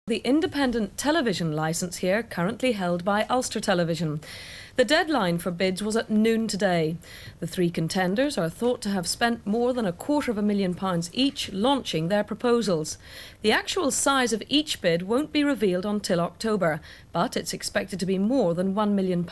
The independent television licence here currently held by Ulster Television. The deadline for bids was at noon today. The three contenders are thought to have spent more than £250,000 each launching their proposals. The actual size of each bid won't be revealed until October, but it's expected to be more than £1 million.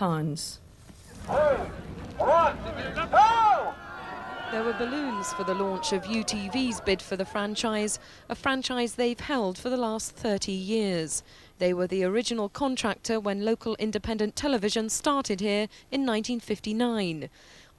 There were balloons for the launch of ITV's bid for the franchise, a franchise they've held for the last 30 years. They were the original contractor when local independent television started here in 1959.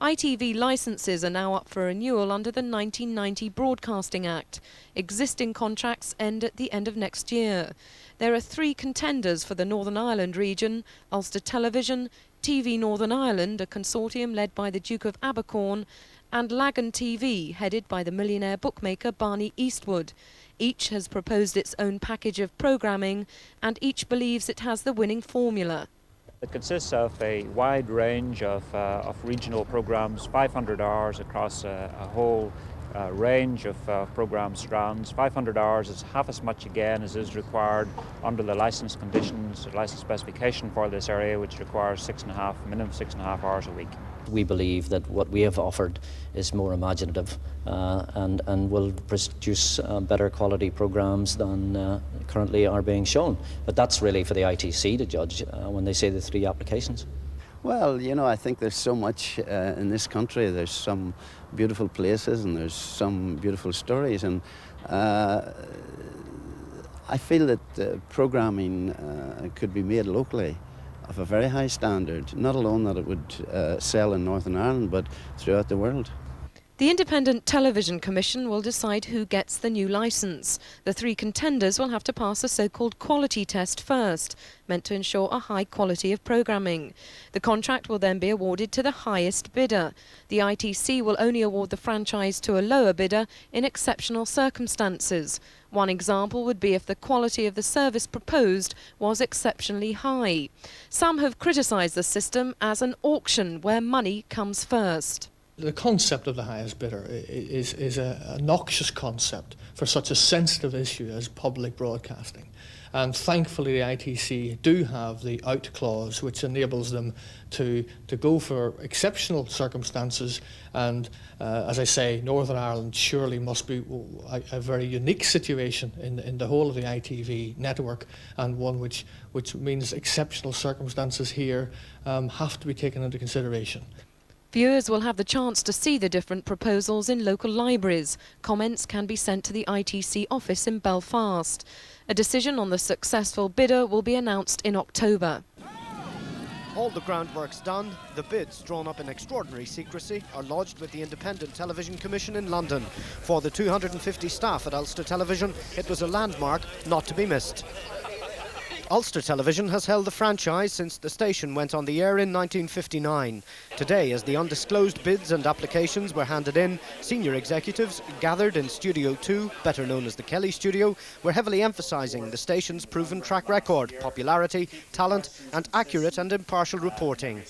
ITV licences are now up for renewal under the 1990 Broadcasting Act. Existing contracts end at the end of next year. There are three contenders for the Northern Ireland region: Ulster Television, TV Northern Ireland, a consortium led by the Duke of Abercorn, and Lagan TV, headed by the millionaire bookmaker Barney Eastwood. Each has proposed its own package of programming, and each believes it has the winning formula. It consists of a wide range of regional programmes, 500 hours across a whole range of programme strands. 500 hours is half as much again as is required under the licence conditions, licence specification for this area, which requires minimum 6.5 hours a week. We believe that what we have offered is more imaginative and will produce better quality programmes than currently are being shown. But that's really for the ITC to judge when they say the three applications. Well, you know, I think there's so much in this country. There's some beautiful places and there's some beautiful stories, and I feel that programming could be made locally of a very high standard, not alone that it would sell in Northern Ireland, but throughout the world. The Independent Television Commission will decide who gets the new licence. The three contenders will have to pass a so-called quality test first, meant to ensure a high quality of programming. The contract will then be awarded to the highest bidder. The ITC will only award the franchise to a lower bidder in exceptional circumstances. One example would be if the quality of the service proposed was exceptionally high. Some have criticised the system as an auction where money comes first. The concept of the highest bidder is a noxious concept for such a sensitive issue as public broadcasting. And thankfully the ITC do have the out clause, which enables them to go for exceptional circumstances. And as I say, Northern Ireland surely must be a very unique situation in the whole of the ITV network, and one which means exceptional circumstances here have to be taken into consideration. Viewers will have the chance to see the different proposals in local libraries. Comments can be sent to the ITC office in Belfast. A decision on the successful bidder will be announced in October. All the groundwork's done. The bids, drawn up in extraordinary secrecy, are lodged with the Independent Television Commission in London. For the 250 staff at Ulster Television, it was a landmark not to be missed. Ulster Television has held the franchise since the station went on the air in 1959. Today, as the undisclosed bids and applications were handed in, senior executives gathered in Studio 2, better known as the Kelly Studio, were heavily emphasising the station's proven track record, popularity, talent and accurate and impartial reporting.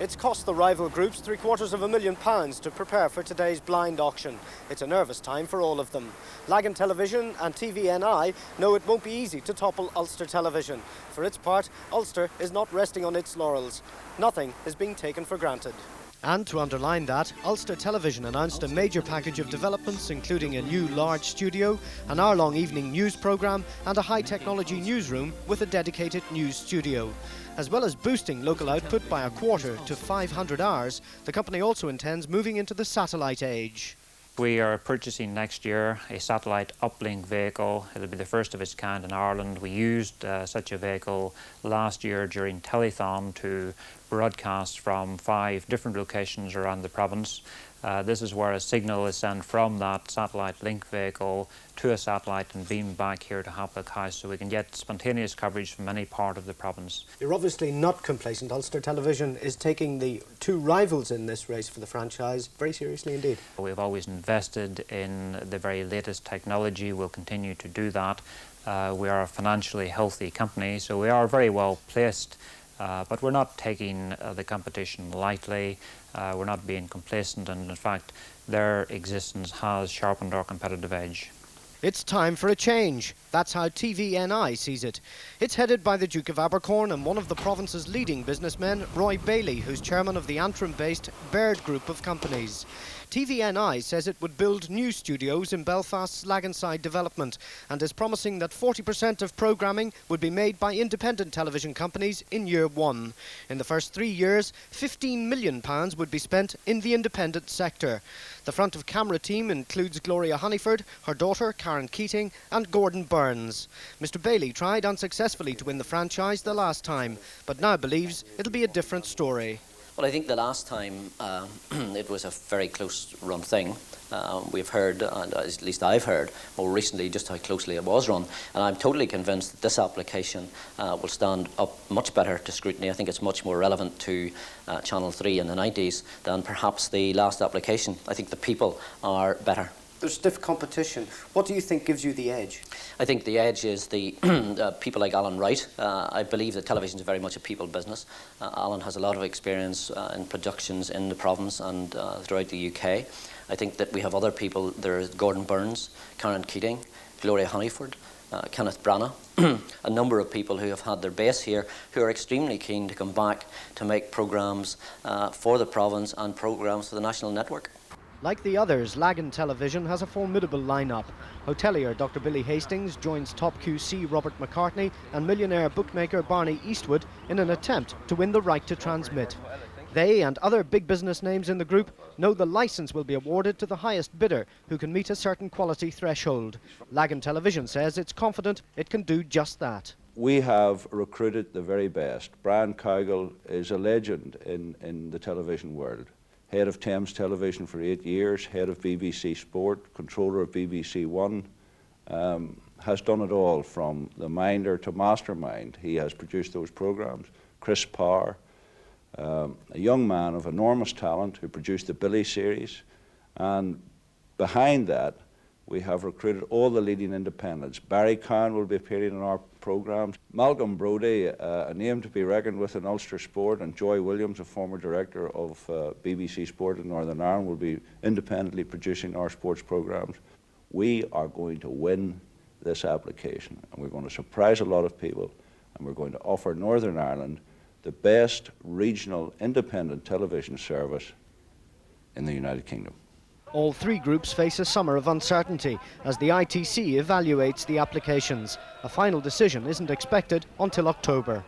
It's cost the rival groups £750,000 to prepare for today's blind auction. It's a nervous time for all of them. Lagan Television and TVNI know it won't be easy to topple Ulster Television. For its part, Ulster is not resting on its laurels. Nothing is being taken for granted. And to underline that, Ulster Television announced a major package of developments, including a new large studio, an hour-long evening news programme and a high-technology newsroom with a dedicated news studio. As well as boosting local output by a quarter to 500 hours, the company also intends moving into the satellite age. We are purchasing next year a satellite uplink vehicle. It'll be the first of its kind in Ireland. We used such a vehicle last year during Telethon to broadcast from 5 different locations around the province. This is where a signal is sent from that satellite link vehicle to a satellite and beamed back here to Haplick House, so we can get spontaneous coverage from any part of the province. You're obviously not complacent. Ulster Television is taking the two rivals in this race for the franchise very seriously indeed. We've always invested in the very latest technology. We'll continue to do that. We are a financially healthy company, so we are very well placed. But we're not taking the competition lightly, we're not being complacent, and in fact their existence has sharpened our competitive edge. It's time for a change. That's how TVNI sees it. It's headed by the Duke of Abercorn and one of the province's leading businessmen, Roy Bailey, who's chairman of the Antrim-based Baird Group of companies. TVNI says it would build new studios in Belfast's Laganside development and is promising that 40% of programming would be made by independent television companies in year one. In the first 3 years, £15 million would be spent in the independent sector. The front of camera team includes Gloria Honeyford, her daughter Karen Keating and Gordon Burns. Mr Bailey tried unsuccessfully to win the franchise the last time, but now believes it'll be a different story. Well, I think the last time it was a very close run thing. We've heard, and at least I've heard more recently, just how closely it was run. And I'm totally convinced that this application will stand up much better to scrutiny. I think it's much more relevant to Channel 3 in the 90s than perhaps the last application. I think the people are better. There's stiff competition. What do you think gives you the edge? I think the edge is the people like Alan Wright. I believe that television is very much a people business. Alan has a lot of experience in productions in the province and throughout the UK. I think that we have other people. There's Gordon Burns, Karen Keating, Gloria Honeyford, Kenneth Branagh, a number of people who have had their base here who are extremely keen to come back to make programmes for the province and programmes for the national network. Like the others, Lagan Television has a formidable lineup. Hotelier Dr Billy Hastings joins top QC Robert McCartney and millionaire bookmaker Barney Eastwood in an attempt to win the right to transmit. They and other big business names in the group know the licence will be awarded to the highest bidder who can meet a certain quality threshold. Lagan Television says it's confident it can do just that. We have recruited the very best. Brian Cowgill is a legend in the television world. Head of Thames Television for 8 years, head of BBC Sport, controller of BBC One, has done it all from the minder to mastermind. He has produced those programmes. Chris Parr, a young man of enormous talent who produced the Billy series, and behind that we have recruited all the leading independents. Barry Cowan will be appearing in our programmes. Malcolm Brodie, a name to be reckoned with in Ulster sport, and Joy Williams, a former director of BBC Sport in Northern Ireland, will be independently producing our sports programmes. We are going to win this application, and we're going to surprise a lot of people, and we're going to offer Northern Ireland the best regional independent television service in the United Kingdom. All three groups face a summer of uncertainty as the ITC evaluates the applications. A final decision isn't expected until October.